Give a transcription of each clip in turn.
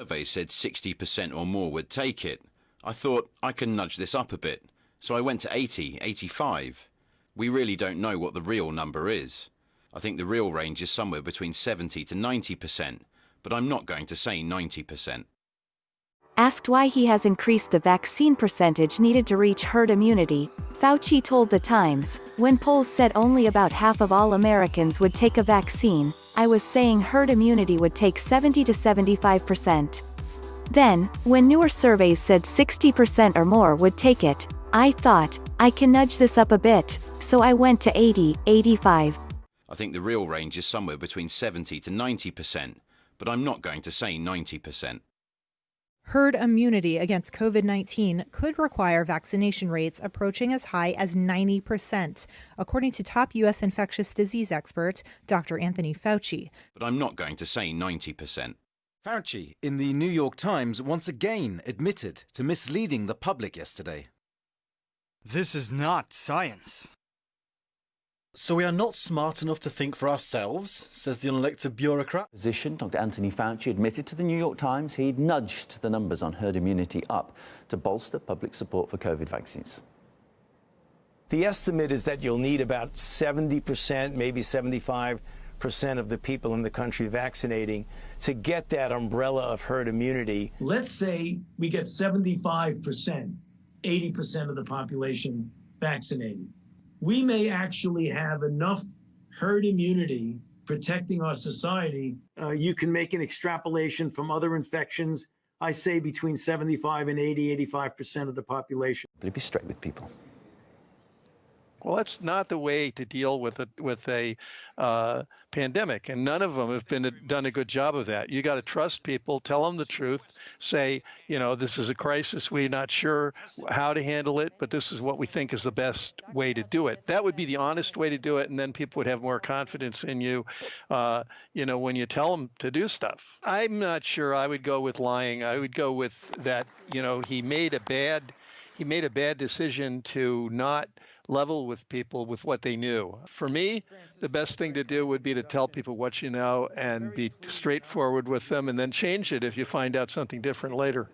Survey said 60% or more would take it. I thought I can nudge this up a bit, so I went to 80, 85. We really don't know what the real number is. I think the real range is somewhere between 70 to 90%, but I'm not going to say 90%. Asked why he has increased the vaccine percentage needed to reach herd immunity, Fauci told The Times, "When polls said only about half of all Americans would take a vaccine, I was saying herd immunity would take 70 to 75%. Then, when newer surveys said 60% or more would take it, I thought, I can nudge this up a bit, so I went to 80, 85. I think the real range is somewhere between 70 to 90%, but I'm not going to say 90%. Herd immunity against COVID-19 could require vaccination rates approaching as high as 90%, according to top U.S. infectious disease expert Dr. Anthony Fauci. But I'm not going to say 90%. Fauci, in the New York Times, once again admitted to misleading the public yesterday. This is not science. So we are not smart enough to think for ourselves, says the unelected bureaucrat. Physician Dr. Anthony Fauci admitted to the New York Times he'd nudged the numbers on herd immunity up to bolster public support for COVID vaccines. The estimate is that you'll need about 70%, maybe 75% of the people in the country vaccinating to get that umbrella of herd immunity. Let's say we get 75%, 80% of the population vaccinated. We may actually have enough herd immunity protecting our society. You can make an extrapolation from other infections. I say between 75 and 80, 85% of the population. But be straight with people. Well, that's not the way to deal with a pandemic, and none of them have done a good job of that. You got to trust people, tell them the truth, say, this is a crisis. We're not sure how to handle it, but this is what we think is the best way to do it. That would be the honest way to do it, and then people would have more confidence in you, when you tell them to do stuff. I'm not sure I would go with lying. I would go with that, he made a bad decision to not level with people with what they knew. For me, the best thing to do would be to tell people what you know and be straightforward with them, and then change it if you find out something different later.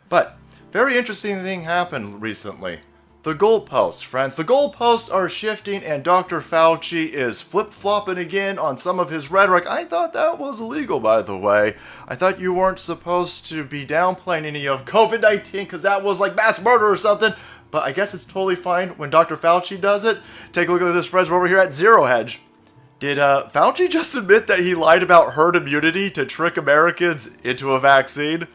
But very interesting thing happened recently. The goalposts, friends. The goalposts are shifting, and Dr. Fauci is flip-flopping again on some of his rhetoric. I thought that was illegal, by the way. I thought you weren't supposed to be downplaying any of COVID-19 because that was like mass murder or something. But I guess it's totally fine when Dr. Fauci does it. Take a look at this, friends. We're over here at Zero Hedge. Did Fauci just admit that he lied about herd immunity to trick Americans into a vaccine?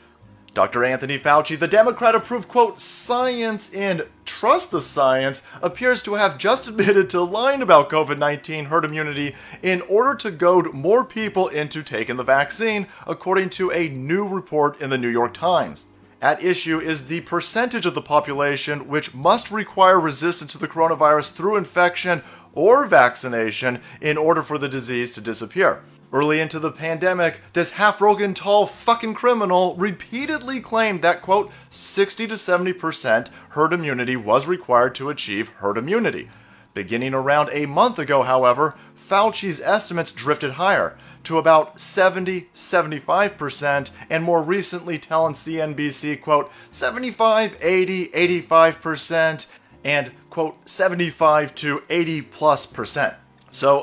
Dr. Anthony Fauci, the Democrat-approved, quote, science and trust the science, appears to have just admitted to lying about COVID-19 herd immunity in order to goad more people into taking the vaccine, according to a new report in the New York Times. At issue is the percentage of the population which must require resistance to the coronavirus through infection or vaccination in order for the disease to disappear. Early into the pandemic, this half-Rogan tall fucking criminal repeatedly claimed that, quote, 60 to 70% herd immunity was required to achieve herd immunity. Beginning around a month ago, however, Fauci's estimates drifted higher to about 70, 75%, and more recently telling CNBC, quote, 75, 80, 85%, and, quote, 75 to 80 plus percent. So,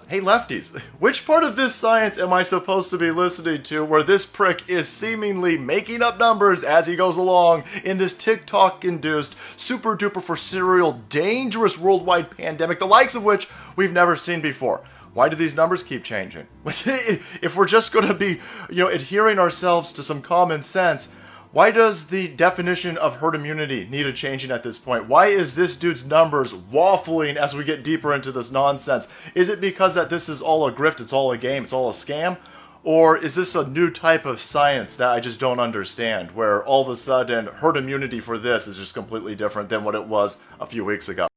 hey lefties, which part of this science am I supposed to be listening to where this prick is seemingly making up numbers as he goes along in this TikTok-induced, super-duper for serial, dangerous worldwide pandemic, the likes of which we've never seen before? Why do these numbers keep changing? If we're just going to be, adhering ourselves to some common sense, why does the definition of herd immunity need a changing at this point? Why is this dude's numbers waffling as we get deeper into this nonsense? Is it because that this is all a grift, it's all a game, it's all a scam? Or is this a new type of science that I just don't understand, where all of a sudden herd immunity for this is just completely different than what it was a few weeks ago?